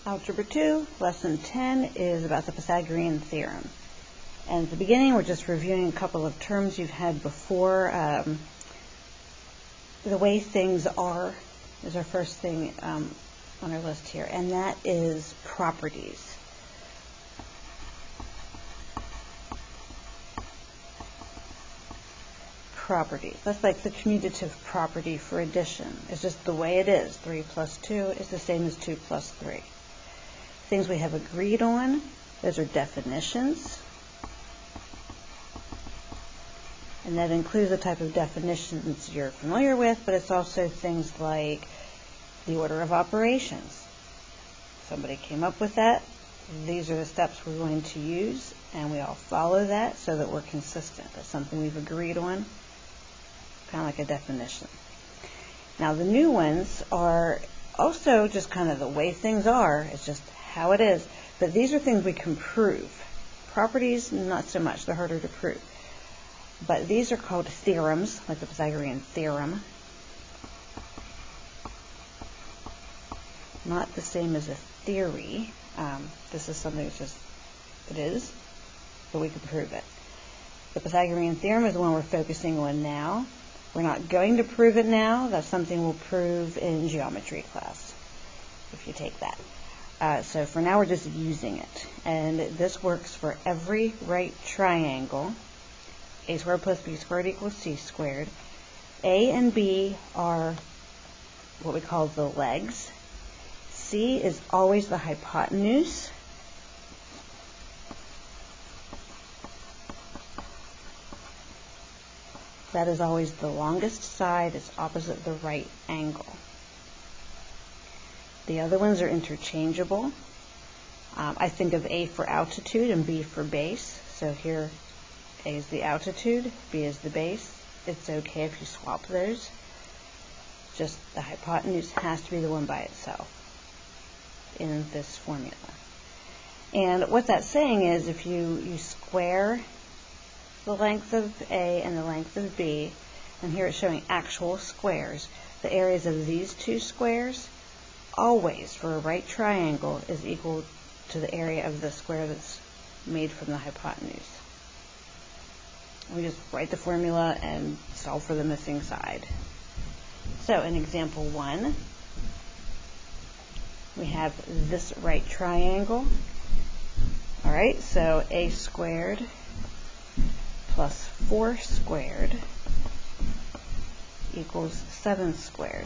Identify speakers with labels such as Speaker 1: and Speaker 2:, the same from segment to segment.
Speaker 1: Algebra 2, Lesson 10 is about the Pythagorean theorem. And at the beginning, we're just reviewing a couple of terms you've had before. The way things are is our first thing on our list here, and that is properties. Property. That's like the commutative property for addition. It's just the way it is. 3 plus 2 is the same as 2 plus 3. Things we have agreed on, those are definitions. And that includes the type of definitions you're familiar with, but it's also things like the order of operations. Somebody came up with that. These are the steps we're going to use, and we all follow that so that we're consistent. That's something we've agreed on, kind of like a definition. Now the new ones are also just kind of the way things are. It's just how it is. But these are things we can prove. Properties, not so much. They're harder to prove. But these are called theorems, like the Pythagorean theorem. Not the same as a theory. This is something that's just, it is, but we can prove it. The Pythagorean theorem is the one we're focusing on now. We're not going to prove it now. That's something we'll prove in geometry class, if you take that. So for now, we're just using it. And this works for every right triangle. A squared plus b squared equals c squared. A and b are what we call the legs. C is always the hypotenuse. That is always the longest side. It's opposite the right angle. The other ones are interchangeable. I think of A for altitude and B for base. So here A is the altitude, B is the base. It's okay if you swap those. Just the hypotenuse has to be the one by itself in this formula. And what that's saying is if you square the length of A and the length of B, and here it's showing actual squares, the areas of these two squares always, for a right triangle, is equal to the area of the square that's made from the hypotenuse. We just write the formula and solve for the missing side. So in example 1, we have this right triangle. All right, so a squared plus 4 squared equals 7 squared.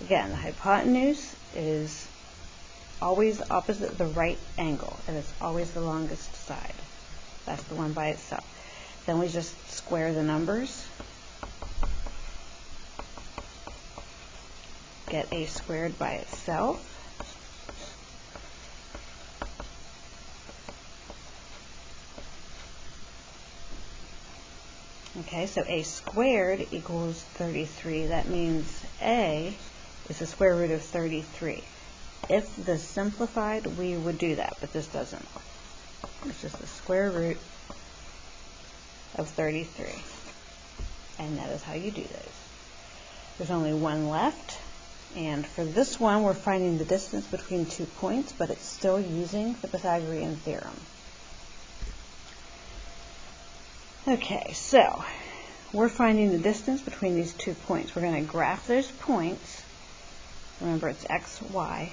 Speaker 1: Again, the hypotenuse is always opposite the right angle, and it's always the longest side. That's the one by itself. Then we just square the numbers. Get a squared by itself. Okay, so a squared equals 33. That means a is the square root of 33. If this simplified, we would do that, but this doesn't. It's just the square root of 33. And that is how you do those. There's only one left. And for this one, we're finding the distance between 2 points, but it's still using the Pythagorean theorem. Okay, so we're finding the distance between these 2 points. We're going to graph those points. Remember, it's x, y.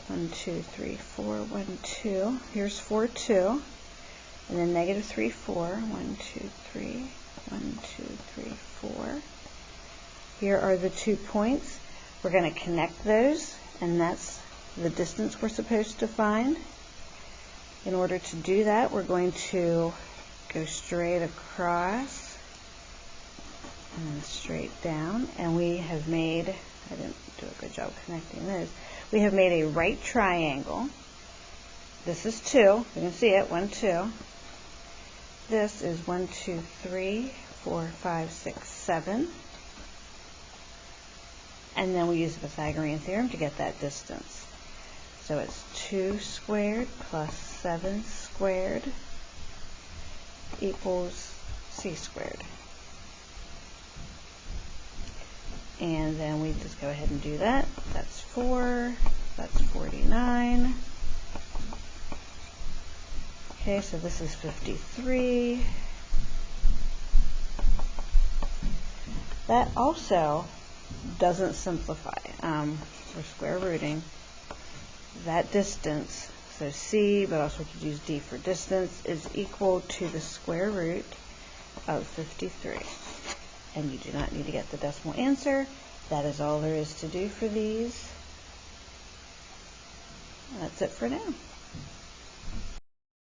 Speaker 1: 1, 2, 3, 4, 1, 2. Here's 4, 2. And then negative 3, 4. 1, 2, 3. 1, 2, 3, 4. Here are the 2 points. We're going to connect those, and that's the distance we're supposed to find. In order to do that, we're going to go straight across and then straight down, and we have made, I didn't do a good job connecting those, we have made a right triangle. This is 2, you can see it, 1, 2. This is 1, 2, 3, 4, 5, 6, 7. And then we use the Pythagorean theorem to get that distance. So it's 2 squared plus 7 squared equals c squared. And then we just go ahead and do that. That's 4, that's 49. Okay, so this is 53. That also doesn't simplify. We're square rooting. That distance, so C, but also we could use D for distance, is equal to the square root of 53. And you do not need to get the decimal answer. That is all there is to do for these. That's it for now.